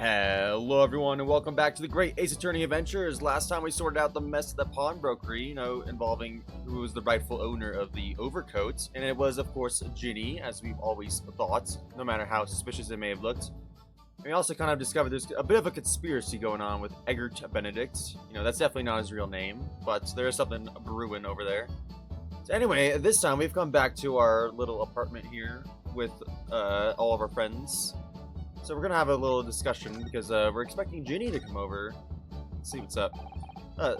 Hello everyone and welcome back to the Great Ace Attorney Adventures. Last time we sorted out the mess at the pawnbrokery, involving who was the rightful owner of the overcoat. And it was, of course, Ginny, as we've always thought, no matter how suspicious it may have looked. And we also kind of discovered there's a bit of a conspiracy going on with Eggert Benedict. That's definitely not his real name, but there is something brewing over there. So anyway, this time we've come back to our little apartment here with all of our friends. So we're gonna have a little discussion because we're expecting Ginny to come over. Let's see what's up.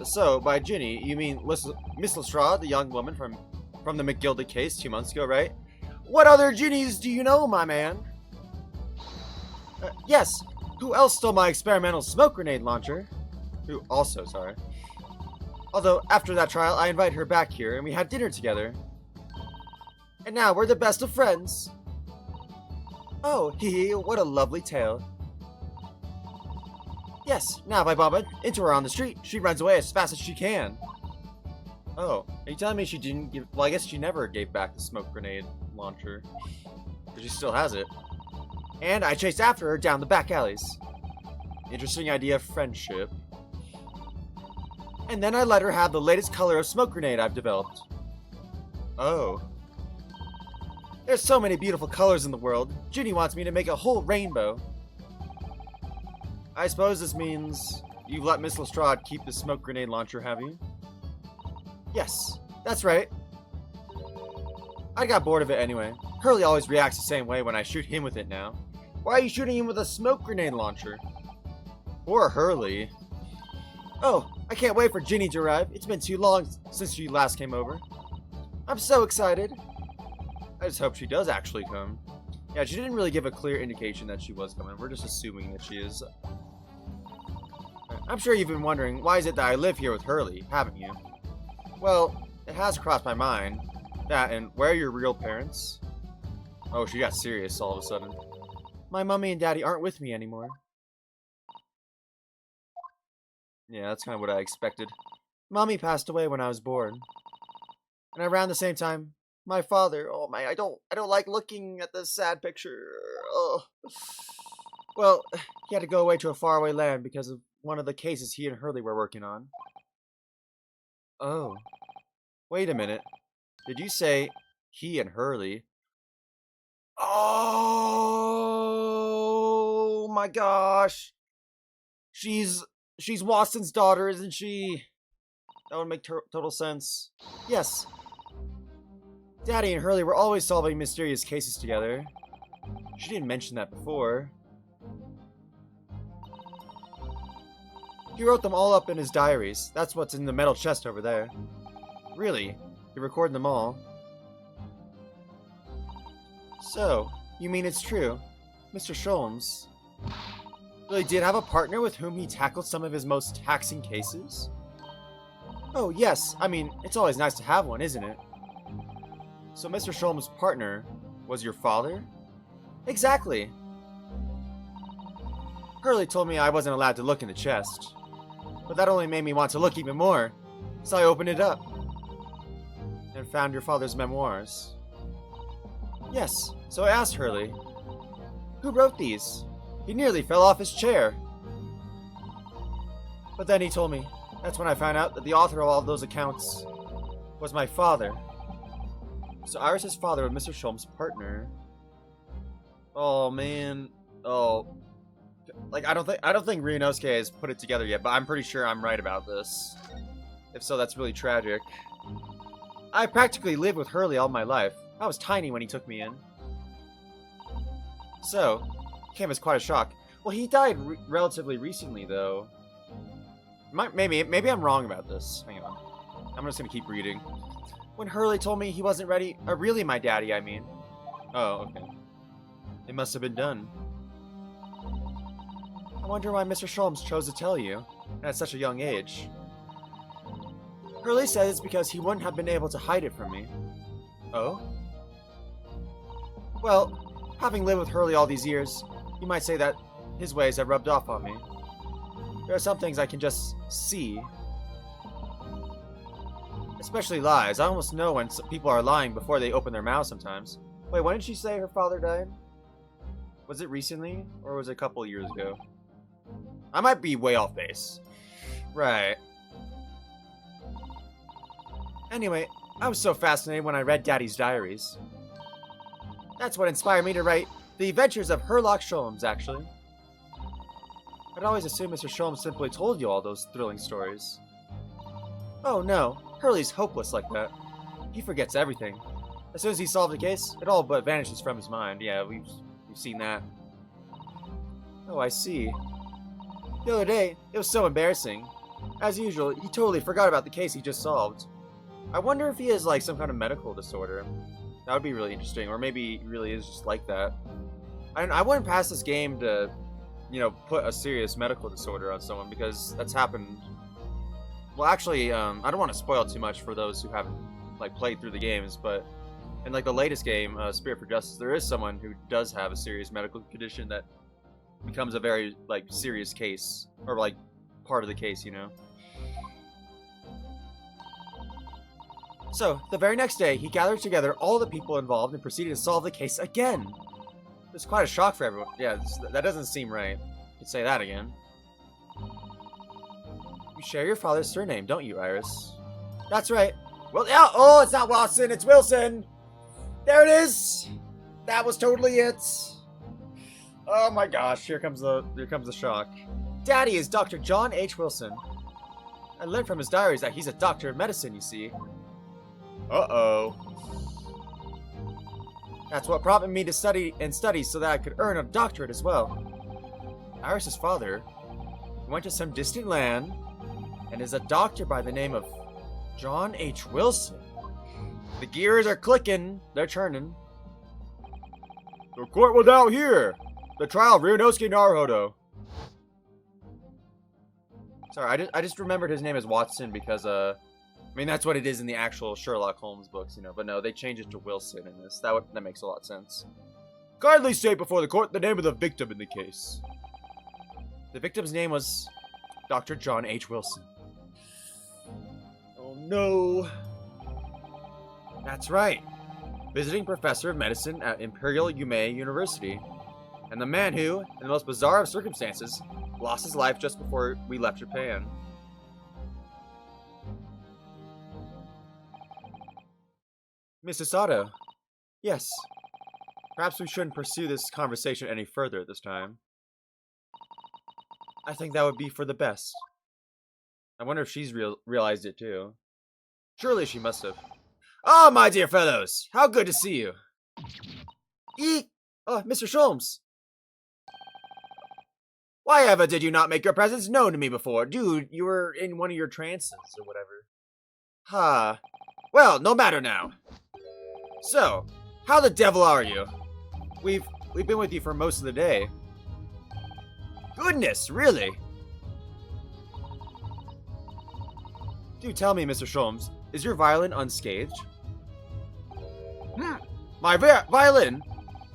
So by Ginny, you mean Miss Lestrade, the young woman from the McGilda case 2 months ago, right? What other Ginnies do you know, my man? Yes. Who else stole my experimental smoke grenade launcher? Who also, sorry. Although after that trial, I invited her back here and we had dinner together. And now we're the best of friends. Oh, hee, what a lovely tale. Yes, now if I bump into her on the street, she runs away as fast as she can. Oh, are you telling me she didn't give... Well, I guess she never gave back the smoke grenade launcher. But she still has it. And I chased after her down the back alleys. Interesting idea of friendship. And then I let her have the latest color of smoke grenade I've developed. Oh. There's so many beautiful colors in the world. Ginny wants me to make a whole rainbow. I suppose this means you've let Miss Lestrade keep the smoke grenade launcher, have you? Yes, that's right. I got bored of it anyway. Hurley always reacts the same way when I shoot him with it now. Why are you shooting him with a smoke grenade launcher? Poor Hurley. Oh, I can't wait for Ginny to arrive. It's been too long since she last came over. I'm so excited. I just hope she does actually come. Yeah, she didn't really give a clear indication that she was coming. We're just assuming that she is. I'm sure you've been wondering, why is it that I live here with Hurley, haven't you? Well, it has crossed my mind. That and where are your real parents? Oh, she got serious all of a sudden. My mommy and daddy aren't with me anymore. Yeah, that's kind of what I expected. Mommy passed away when I was born. And around the same time, my father, oh my, I don't like looking at this sad picture. Oh. Well, he had to go away to a faraway land because of one of the cases he and Hurley were working on. Oh. Wait a minute. Did you say he and Hurley? Oh my gosh. She's Watson's daughter, isn't she? That would make total sense. Yes. Daddy and Hurley were always solving mysterious cases together. She didn't mention that before. He wrote them all up in his diaries. That's what's in the metal chest over there. Really? He recorded them all? So, you mean it's true? Mr. Sholmes really did have a partner with whom he tackled some of his most taxing cases? Oh, yes. I mean, it's always nice to have one, isn't it? So Mr. Sholmes' partner was your father? Exactly. Hurley told me I wasn't allowed to look in the chest. But that only made me want to look even more. So I opened it up. And found your father's memoirs. Yes, so I asked Hurley. Who wrote these? He nearly fell off his chair. But then he told me. That's when I found out that the author of all of those accounts was my father. So Iris's father was Mr. Sholmes' partner. Oh man. Oh. Like I don't think Ryunosuke has put it together yet, but I'm pretty sure I'm right about this. If so, that's really tragic. I practically lived with Hurley all my life. I was tiny when he took me in. So, it came as quite a shock. Well, he died relatively recently, though. Maybe I'm wrong about this. Hang on. I'm just gonna keep reading. When Hurley told me he wasn't ready, really my daddy, I mean. Oh, okay. It must have been done. I wonder why Mr. Sholmes chose to tell you, at such a young age. Hurley says it's because he wouldn't have been able to hide it from me. Oh? Well, having lived with Hurley all these years, you might say that his ways have rubbed off on me. There are some things I can just see. Especially lies. I almost know when people are lying before they open their mouths sometimes. Wait, when did she say her father died? Was it recently, or was it a couple years ago? I might be way off base. Right. Anyway, I was so fascinated when I read Daddy's diaries. That's what inspired me to write The Adventures of Herlock Sholmes, actually. I'd always assumed Mr. Sholmes simply told you all those thrilling stories. Oh no, Hurley's hopeless like that. He forgets everything. As soon as he solved the case, it all but vanishes from his mind. Yeah, we've seen that. Oh, I see. The other day, it was so embarrassing. As usual, he totally forgot about the case he just solved. I wonder if he has, like, some kind of medical disorder. That would be really interesting, or maybe he really is just like that. I wouldn't pass this game to, you know, put a serious medical disorder on someone, because that's happened. Well, actually, I don't want to spoil too much for those who haven't, like, played through the games, but in, like, the latest game, Spirit for Justice, there is someone who does have a serious medical condition that becomes a very, like, serious case, or, like, part of the case, you know? So, the very next day, he gathered together all the people involved and proceeded to solve the case again. It was quite a shock for everyone. Yeah, that doesn't seem right. You could say that again. You share your father's surname, don't you, Iris? That's right. Well, yeah, oh, it's not Watson, it's Wilson! There it is! That was totally it. Oh my gosh, here comes the shock. Daddy is Dr. John H. Wilson. I learned from his diaries that he's a doctor of medicine, you see. Uh-oh. That's what prompted me to study so that I could earn a doctorate as well. Iris' father went to some distant land and is a doctor by the name of John H. Wilson. The gears are clicking. They're turning. The court will now hear the trial of Ryunosuke Naruhodo. Sorry, I just remembered his name as Watson because, I mean, that's what it is in the actual Sherlock Holmes books, you know. But no, they changed it to Wilson in this. That makes a lot of sense. Kindly state before the court the name of the victim in the case. The victim's name was Dr. John H. Wilson. Oh no. That's right. Visiting professor of medicine at Imperial Yume University. And the man who, in the most bizarre of circumstances, lost his life just before we left Japan. Mrs. Sato. Yes. Perhaps we shouldn't pursue this conversation any further at this time. I think that would be for the best. I wonder if she's realized it too. Surely she must have. Oh, my dear fellows! How good to see you! Oh, Mr. Sholmes! Why ever did you not make your presence known to me before? Dude, you were in one of your trances or whatever. Huh. Well, no matter now. So, how the devil are you? We've been with you for most of the day. Goodness, really? Do tell me, Mr. Sholmes, is your violin unscathed? My violin?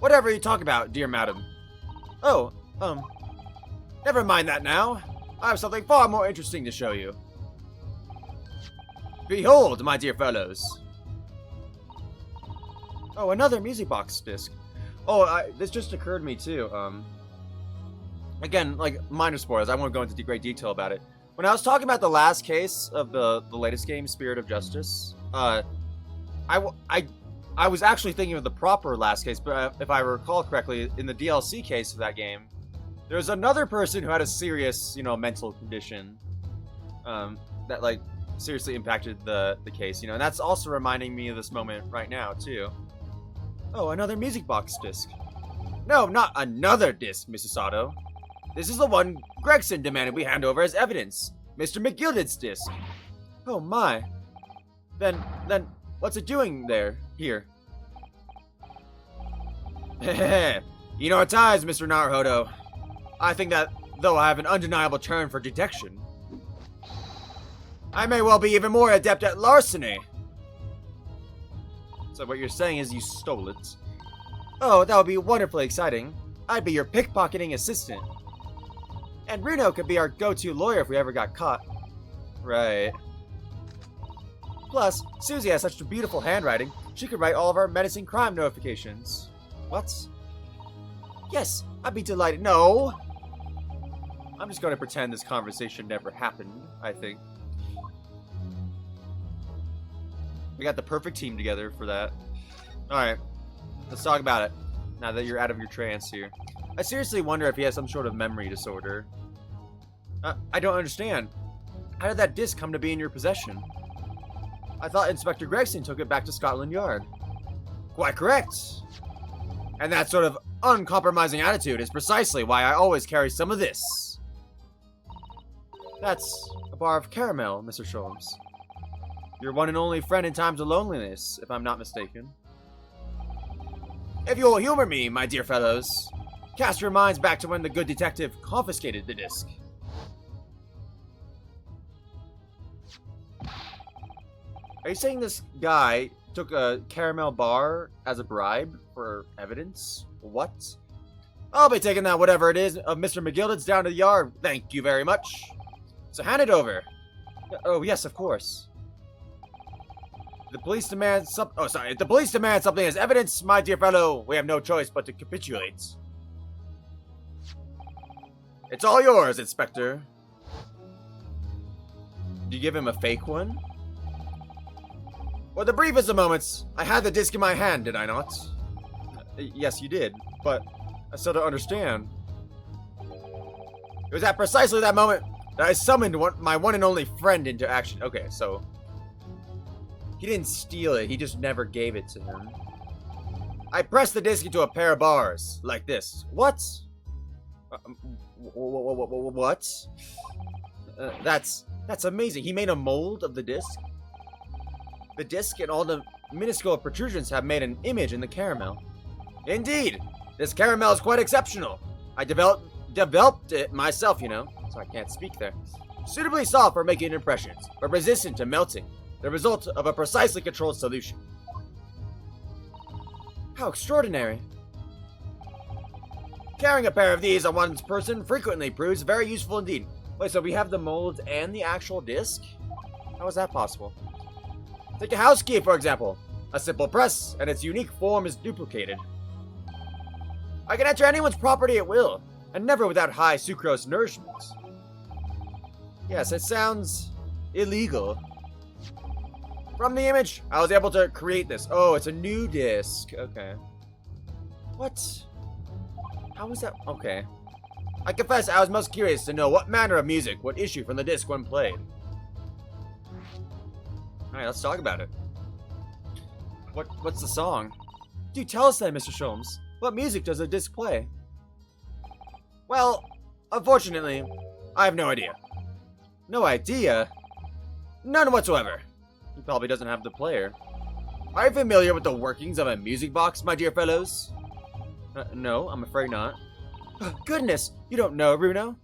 Whatever you talk about, dear madam. Oh, never mind that now. I have something far more interesting to show you. Behold, my dear fellows. Oh, another music box disc. Oh, this just occurred to me too. Again, like, minor spoilers. I won't go into great detail about it. When I was talking about the last case of the latest game, Spirit of Justice, I was actually thinking of the proper last case, but if I recall correctly, in the DLC case of that game, there was another person who had a serious, you know, mental condition, that, like, seriously impacted the case, you know, and that's also reminding me of this moment right now, too. Oh, another music box disc. No, not another disc, Mrs. Sato. This is the one Gregson demanded we hand over as evidence. Mr. McGilded's disc. Oh my. Then, what's it doing here? You know its eyes, Mr. Naruhodo. I think that, though I have an undeniable turn for detection, I may well be even more adept at larceny. So what you're saying is you stole it. Oh, that would be wonderfully exciting. I'd be your pickpocketing assistant. And Bruno could be our go-to lawyer if we ever got caught. Right. Plus, Susie has such beautiful handwriting, she could write all of our menacing crime notifications. What? Yes, I'd be delighted. No! I'm just going to pretend this conversation never happened, I think. We got the perfect team together for that. Alright, let's talk about it, now that you're out of your trance here. I seriously wonder if he has some sort of memory disorder. I don't understand. How did that disc come to be in your possession? I thought Inspector Gregson took it back to Scotland Yard. Quite correct. And that sort of uncompromising attitude is precisely why I always carry some of this. That's a bar of caramel, Mr. Sholmes. Your one and only friend in times of loneliness, if I'm not mistaken. If you'll humor me, my dear fellows, cast your minds back to when the good detective confiscated the disc. Are you saying this guy took a caramel bar as a bribe for evidence? What? I'll be taking that whatever it is of Mr. McGilded's down to the yard. Thank you very much. So hand it over. Oh, yes, of course. The police demand if the police demand something as evidence, my dear fellow, we have no choice but to capitulate. It's all yours, Inspector. Do you give him a fake one? For the briefest of moments, I had the disc in my hand, did I not? Yes, you did, but I still don't understand. It was at precisely that moment that I summoned my one and only friend into action. Okay, so he didn't steal it, he just never gave it to him. I pressed the disc into a pair of bars, like this. What? What? That's amazing. He made a mold of the disc? The disc and all the minuscule protrusions have made an image in the caramel. Indeed! This caramel is quite exceptional. I developed it myself, you know, so I can't speak there. Suitably soft for making impressions, but resistant to melting. The result of a precisely controlled solution. How extraordinary. Carrying a pair of these on one's person frequently proves very useful indeed. Wait, so we have the molds and the actual disc? How is that possible? Take a house key, for example. A simple press, and its unique form is duplicated. I can enter anyone's property at will, and never without high sucrose nourishment. Yes, it sounds illegal. From the image, I was able to create this. Oh, it's a new disc. Okay. What? How was that? Okay. I confess I was most curious to know what manner of music would issue from the disc when played. Alright, let's talk about it. What's the song? Do tell us then, Mr. Sholmes. What music does the disc play? Well, unfortunately, I have no idea. No idea? None whatsoever. He probably doesn't have the player. Are you familiar with the workings of a music box, my dear fellows? No, I'm afraid not. Goodness, you don't know, Runo?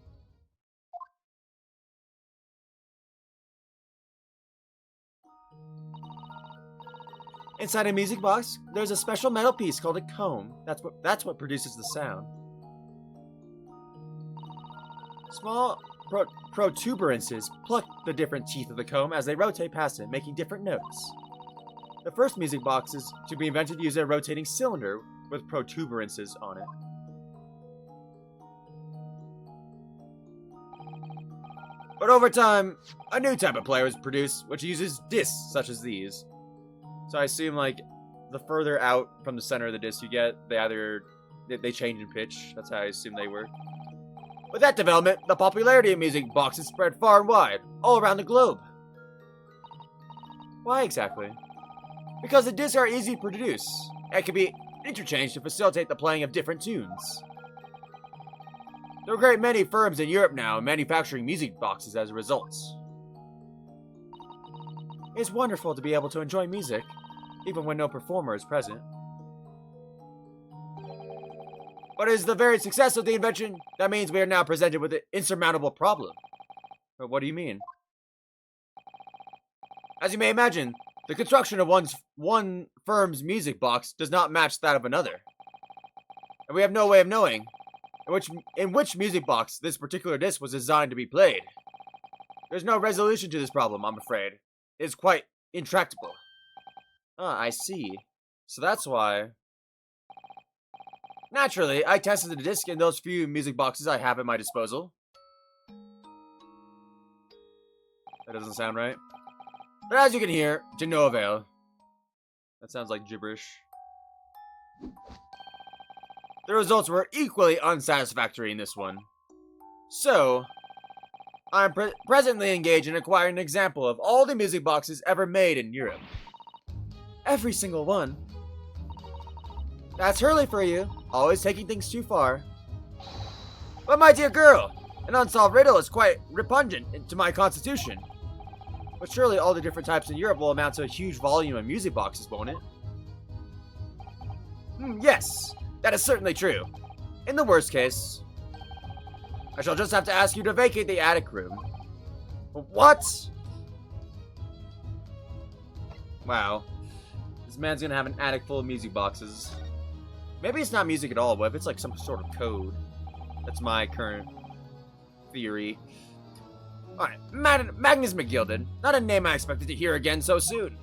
Inside a music box, there's a special metal piece called a comb. That's what produces the sound. Small protuberances pluck the different teeth of the comb as they rotate past it, making different notes. The first music boxes to be invented use a rotating cylinder with protuberances on it. But over time, a new type of player was produced, which uses discs such as these. So I assume, like, the further out from the center of the disc you get, they change in pitch. That's how I assume they work. With that development, the popularity of music boxes spread far and wide, all around the globe. Why exactly? Because the discs are easy to produce, and can be interchanged to facilitate the playing of different tunes. There are a great many firms in Europe now manufacturing music boxes as a result. It's wonderful to be able to enjoy music, even when no performer is present. But it is the very success of the invention that means we are now presented with an insurmountable problem. But what do you mean? As you may imagine, the construction of one firm's music box does not match that of another. And we have no way of knowing in which music box this particular disc was designed to be played. There's no resolution to this problem, I'm afraid. It is quite intractable. Ah, I see. So that's why. Naturally, I tested the disc in those few music boxes I have at my disposal. That doesn't sound right. But as you can hear, to no avail. That sounds like gibberish. The results were equally unsatisfactory in this one. So, I'm presently engaged in acquiring an example of all the music boxes ever made in Europe. Every single one. That's Hurley for you, always taking things too far. But my dear girl, an unsolved riddle is quite repugnant to my constitution. But surely all the different types in Europe will amount to a huge volume of music boxes, won't it? Yes, that is certainly true. In the worst case, I shall just have to ask you to vacate the attic room. What? Wow. This man's gonna have an attic full of music boxes. Maybe it's not music at all, but if it's like some sort of code. That's my current theory. Alright, Magnus McGilded. Not a name I expected to hear again so soon.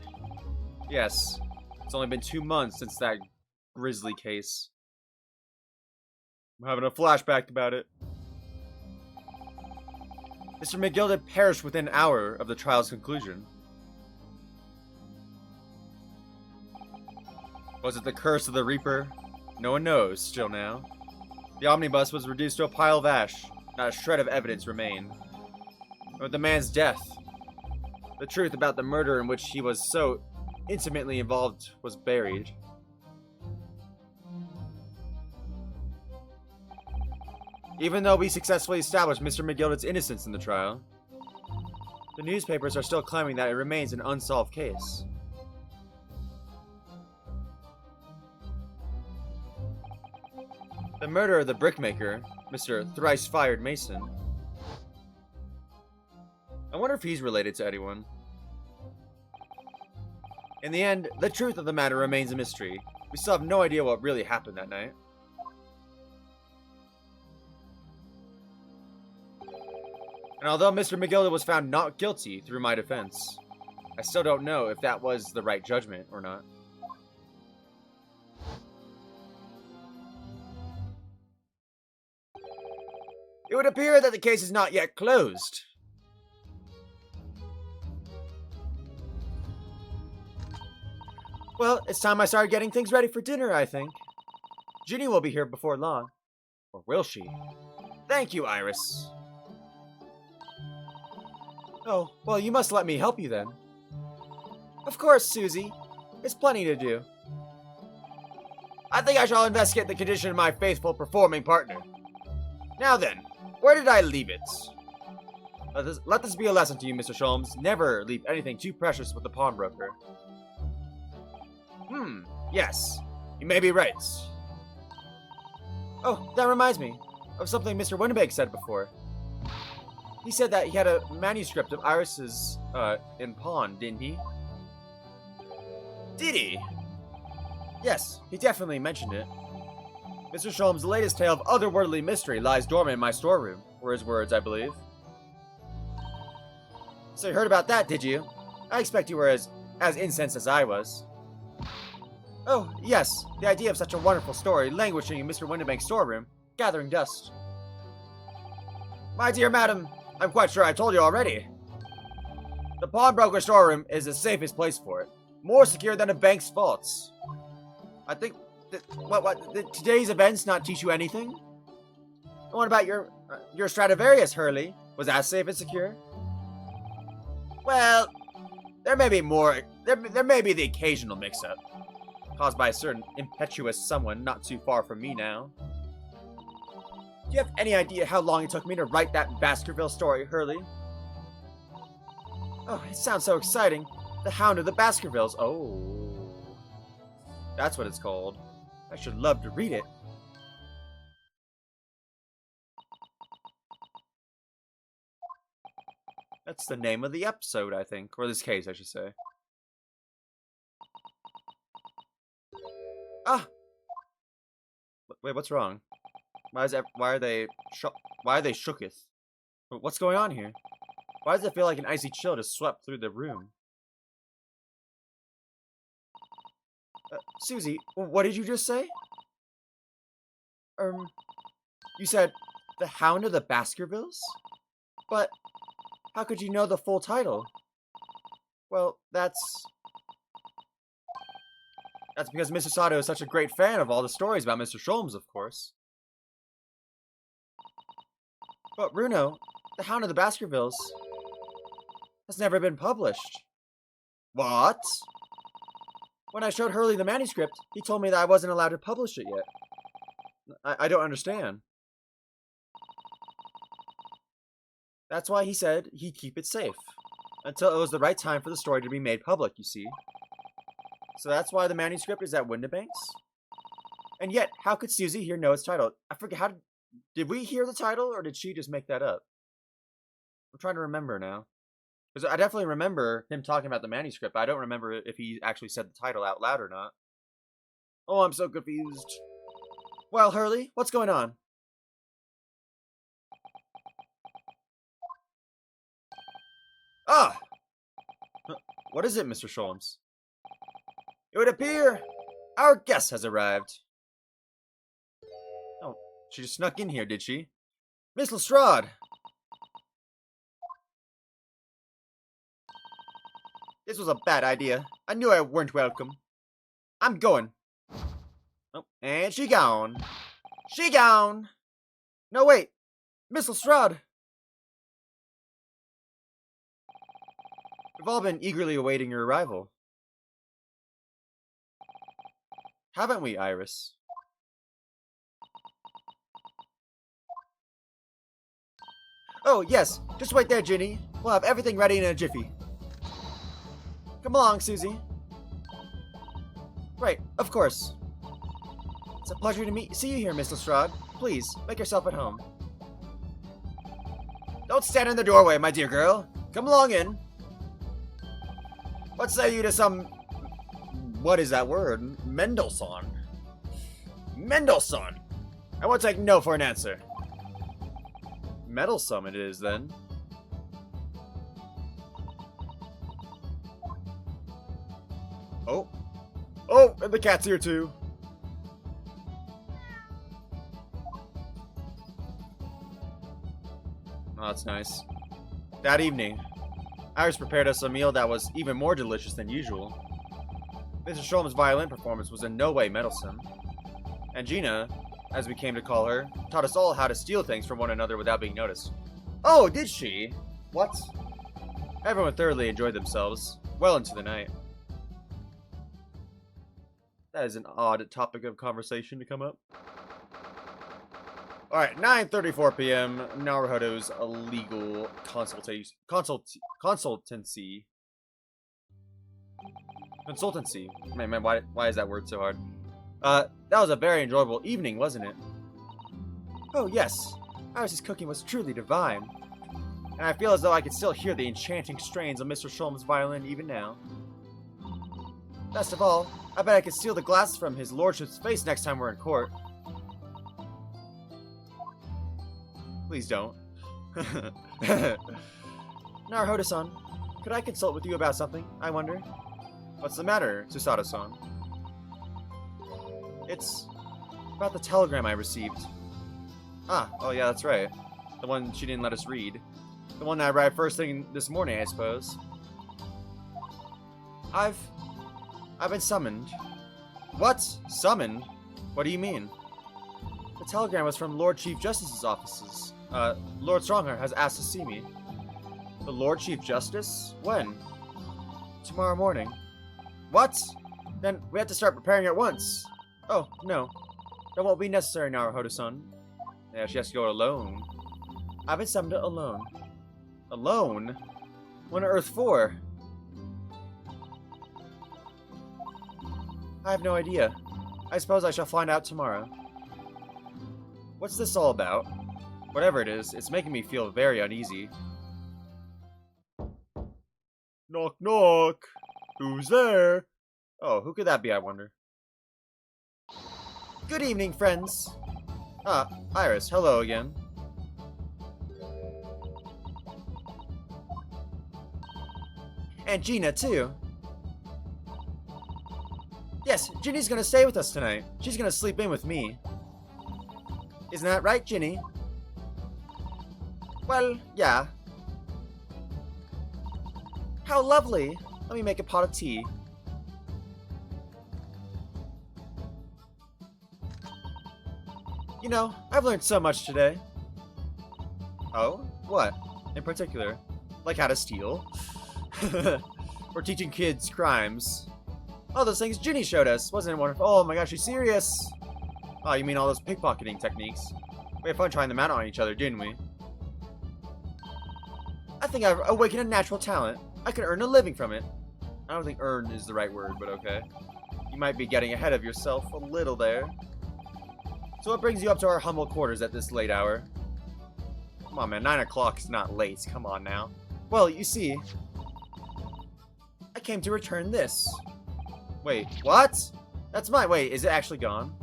Yes, it's only been 2 months since that grisly case. I'm having a flashback about it. Mr. McGilded perished within an hour of the trial's conclusion. Was it the curse of the Reaper? No one knows, still now. The omnibus was reduced to a pile of ash. Not a shred of evidence remained. But the man's death, the truth about the murder in which he was so intimately involved, was buried. Even though we successfully established Mr. McGilded's innocence in the trial, the newspapers are still claiming that it remains an unsolved case. The murder of the brickmaker, Mr. Thrice-Fired Mason. I wonder if he's related to anyone. In the end, the truth of the matter remains a mystery. We still have no idea what really happened that night. And although Mr. McGilded was found not guilty through my defense, I still don't know if that was the right judgment or not. It would appear that the case is not yet closed. Well, it's time I started getting things ready for dinner, I think. Ginny will be here before long. Or will she? Thank you, Iris. Oh, well, you must let me help you then. Of course, Susie. There's plenty to do. I think I shall investigate the condition of my faithful performing partner. Now then, where did I leave it? Let this be a lesson to you, Mr. Sholmes. Never leave anything too precious with the pawnbroker. Yes. You may be right. Oh, that reminds me of something Mr. Winnebago said before. He said that he had a manuscript of Iris's, in pawn, didn't he? Did he? Yes, he definitely mentioned it. Mr. Sholmes' latest tale of otherworldly mystery lies dormant in my storeroom, were his words, I believe. So you heard about that, did you? I expect you were as incensed as I was. Oh, yes, the idea of such a wonderful story languishing in Mr. Winnebank's storeroom, gathering dust. My dear madam, I'm quite sure I told you already. The pawnbroker's storeroom is the safest place for it. More secure than a bank's vaults. I think did today's events not teach you anything? And what about your Stradivarius, Hurley? Was that safe and secure? Well, there may be the occasional mix-up, caused by a certain impetuous someone not too far from me now. Do you have any idea how long it took me to write that Baskerville story, Hurley? Oh, it sounds so exciting. The Hound of the Baskervilles. Oh. That's what it's called. I should love to read it. That's the name of the episode, I think. Or this case, I should say. Ah! Wait, what's wrong? Why are they shooketh? What's going on here? Why does it feel like an icy chill just swept through the room? Susie, what did you just say? You said the Hound of the Baskervilles? But How could you know the full title? Well, that's because Mr. Sato is such a great fan of all the stories about Mr. Sholmes, of course. But Runo, the Hound of the Baskervilles, has never been published. What? When I showed Hurley the manuscript, he told me that I wasn't allowed to publish it yet. I don't understand. That's why he said he'd keep it safe. Until it was the right time for the story to be made public, you see. So that's why the manuscript is at Windibanks? And yet, how could Susie here know its title? I forget, did we hear the title, or did she just make that up? I'm trying to remember now. Because I definitely remember him talking about the manuscript, but I don't remember if he actually said the title out loud or not. Oh, I'm so confused. Well, Hurley, what's going on? Ah! What is it, Mr. Sholmes? It would appear our guest has arrived. Oh, she just snuck in here, did she? Miss Lestrade! This was a bad idea. I knew I weren't welcome. I'm going. Oh, and she gone. She gone! No, wait! Miss Lestrade! We've all been eagerly awaiting your arrival. Haven't we, Iris? Oh, yes. Just wait there, Ginny. We'll have everything ready in a jiffy. Come along, Susie. Right, of course. It's a pleasure to see you here, Miss Lestrade. Please, make yourself at home. Don't stand in the doorway, my dear girl. Come along in. What say you to some... What is that word? Mendelssohn. Mendelssohn! I won't take no for an answer. Meddlesome it is, then. Oh. Oh, and the cat's here, too. Oh, that's nice. That evening, Iris prepared us a meal that was even more delicious than usual. Mrs. Sholmes' violin performance was in no way meddlesome. And Gina, as we came to call her, taught us all how to steal things from one another without being noticed. Oh, did she? What? Everyone thoroughly enjoyed themselves, well into the night. That is an odd topic of conversation to come up. Alright, 9:34 p.m. Naruhodo's legal consultancy. Man, why is that word so hard? That was a very enjoyable evening, wasn't it? Oh, yes. Iris's cooking was truly divine. And I feel as though I could still hear the enchanting strains of Mr. Sholmes' violin even now. Best of all, I bet I could steal the glass from his lordship's face next time we're in court. Please don't. Naruhodo-san, could I consult with you about something, I wonder? What's the matter, Susato-san? It's about the telegram I received. Ah, oh yeah, that's right. The one she didn't let us read. The one that arrived first thing this morning, I suppose. I've been summoned. What? Summoned? What do you mean? The telegram was from Lord Chief Justice's offices. Lord Strongheart has asked to see me. The Lord Chief Justice? When? Tomorrow morning. What? Then we have to start preparing at once. Oh, no. That won't be necessary, Naruhodo-san. Yeah, she has to go alone. I've been summoned alone. Alone? What on earth for? I have no idea. I suppose I shall find out tomorrow. What's this all about? Whatever it is, it's making me feel very uneasy. Knock, knock. Who's there? Oh, who could that be, I wonder? Good evening, friends. Ah, Iris, hello again. And Gina, too. Yes, Ginny's gonna stay with us tonight. She's gonna sleep in with me. Isn't that right, Ginny? Well, yeah. How lovely! Let me make a pot of tea. You know, I've learned so much today. Oh? What? In particular? Like how to steal? Or teaching kids crimes? Oh, those things Ginny showed us. Wasn't it wonderful? Oh my gosh, she's serious! Oh, you mean all those pickpocketing techniques? We had fun trying them out on each other, didn't we? I think I've awakened a natural talent. I can earn a living from it. I don't think earn is the right word, but okay. You might be getting ahead of yourself a little there. So what brings you up to our humble quarters at this late hour? Come on, man. 9 o'clock is not late. Come on now. Well, you see, I came to return this. Wait, what? That's mine. Wait, is it actually gone?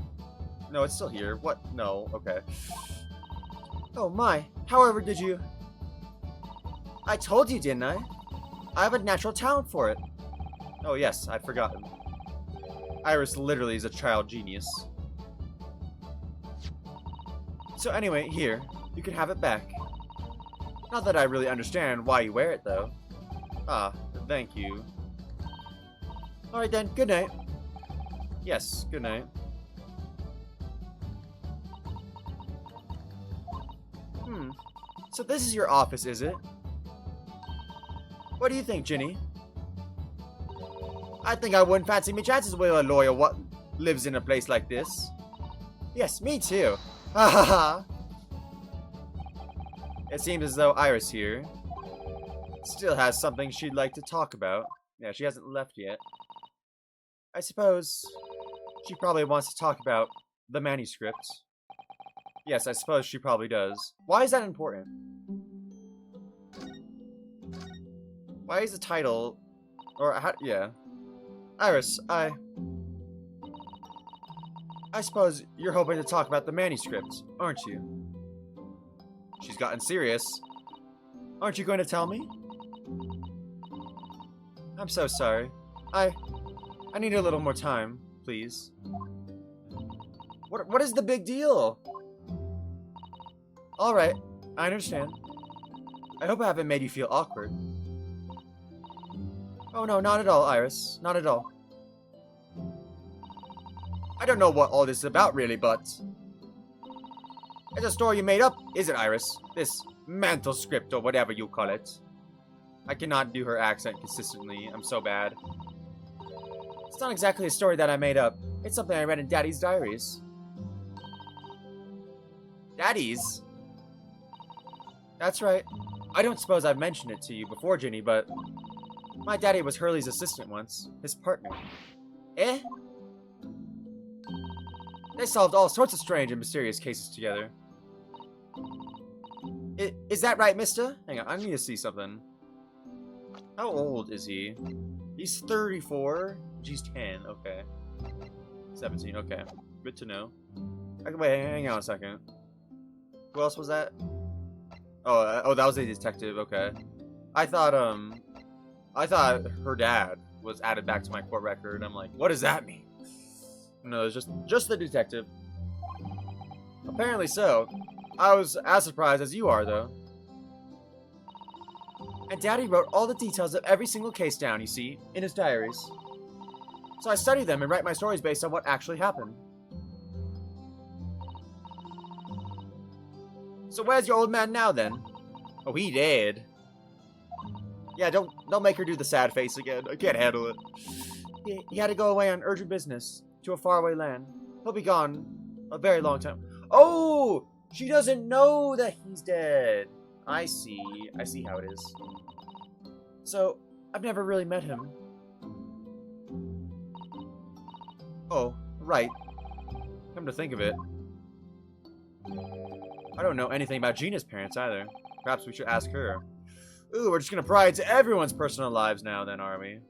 No, it's still here. What? No. Okay. Oh my. However, did you... I told you, didn't I? I have a natural talent for it. Oh yes, I'd forgotten. Iris literally is a child genius. So anyway, here, you can have it back. Not that I really understand why you wear it, though. Ah, thank you. Alright then, good night. Yes, good night. So this is your office, is it? What do you think, Ginny? I think I wouldn't fancy me chances with a lawyer what lives in a place like this. Yes, me too. Ha ha ha. It seems as though Iris here still has something she'd like to talk about. Yeah, she hasn't left yet. I suppose she probably wants to talk about the manuscripts. Yes, I suppose she probably does. Why is that important? Why is the title... Or, how, yeah. Iris, I suppose you're hoping to talk about the manuscripts, aren't you? She's gotten serious. Aren't you going to tell me? I'm so sorry. I need a little more time, please. What is the big deal? Alright, I understand. I hope I haven't made you feel awkward. Oh no, not at all, Iris. Not at all. I don't know what all this is about, really, but... It's a story you made up, is it, Iris? This mantle script, or whatever you call it. I cannot do her accent consistently. I'm so bad. It's not exactly a story that I made up. It's something I read in Daddy's diaries. Daddy's? That's right. I don't suppose I've mentioned it to you before, Ginny, but... My daddy was Hurley's assistant once. His partner. Eh? They solved all sorts of strange and mysterious cases together. Is that right, mister? Hang on, I need to see something. How old is he? He's 34. She's 10, okay. 17, okay. Good to know. Okay, wait, hang on a second. Who else was that? Oh, that was a detective, okay. I thought her dad was added back to my court record. I'm like, what does that mean? No, it's just the detective. Apparently so. I was as surprised as you are, though. And Daddy wrote all the details of every single case down, you see, in his diaries. So I study them and write my stories based on what actually happened. So where's your old man now, then? Oh, he dead. Yeah, don't make her do the sad face again. I can't handle it. He had to go away on urgent business to a faraway land. He'll be gone a very long time. Oh! She doesn't know that he's dead. I see. I see how it is. So, I've never really met him. Oh, right. Come to think of it. I don't know anything about Gina's parents either. Perhaps we should ask her. Ooh, we're just gonna pry into everyone's personal lives now then, are we?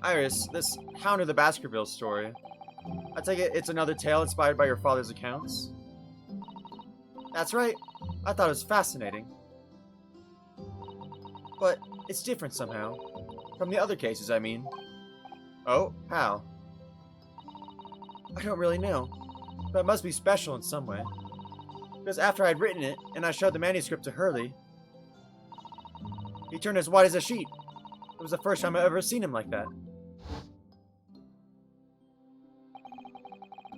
Iris, this Hound of the Baskervilles story. I take it it's another tale inspired by your father's accounts? That's right. I thought it was fascinating. But it's different somehow. From the other cases, I mean. Oh, how? I don't really know. But it must be special in some way. Because after I'd written it, and I showed the manuscript to Hurley, He turned as white as a sheet. It was the first time I've ever seen him like that.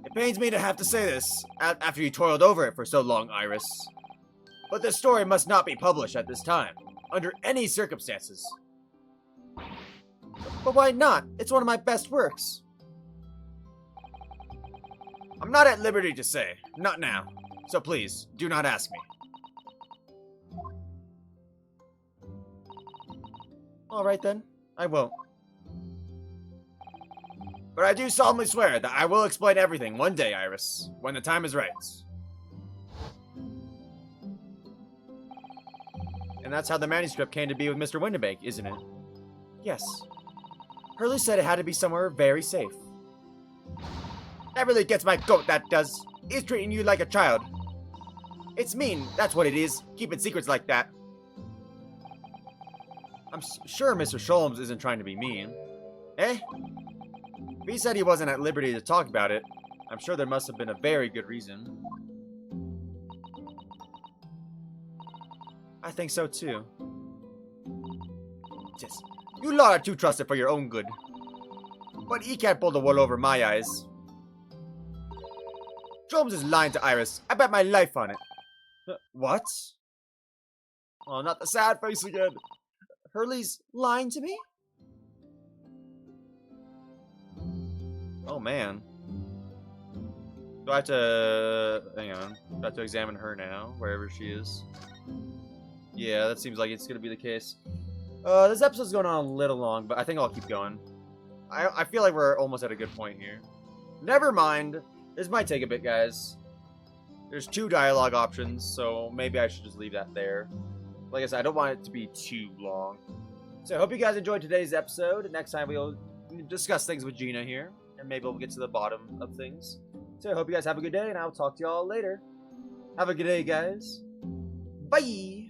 It pains me to have to say this, after you toiled over it for so long, Iris. But this story must not be published at this time, under any circumstances. But why not? It's one of my best works. I'm not at liberty to say, not now. So please, do not ask me. Alright then, I won't. But I do solemnly swear that I will explain everything one day, Iris, when the time is right. And that's how the manuscript came to be with Mr. Winterbank, isn't it? Yes. Hurley said it had to be somewhere very safe. That really gets my goat, that does. He's treating you like a child. It's mean, that's what it is, keeping secrets like that. I'm sure Mr. Sholmes isn't trying to be mean. Eh? If he said he wasn't at liberty to talk about it, I'm sure there must have been a very good reason. I think so too. Yes, you lot are too trusted for your own good. But he can't pull the wool over my eyes. Sholmes is lying to Iris. I bet my life on it. What? Oh, not the sad face again. Hurley's lying to me? Oh, man. Do I have to... Hang on. Do I have to examine her now, wherever she is? Yeah, that seems like it's going to be the case. This episode's going on a little long, but I think I'll keep going. I feel like we're almost at a good point here. Never mind. This might take a bit, guys. There's 2 dialogue options, so maybe I should just leave that there. Like I said, I don't want it to be too long. So I hope you guys enjoyed today's episode. Next time we'll discuss things with Gina here, and maybe we'll get to the bottom of things. So I hope you guys have a good day, and I'll talk to y'all later. Have a good day, guys. Bye!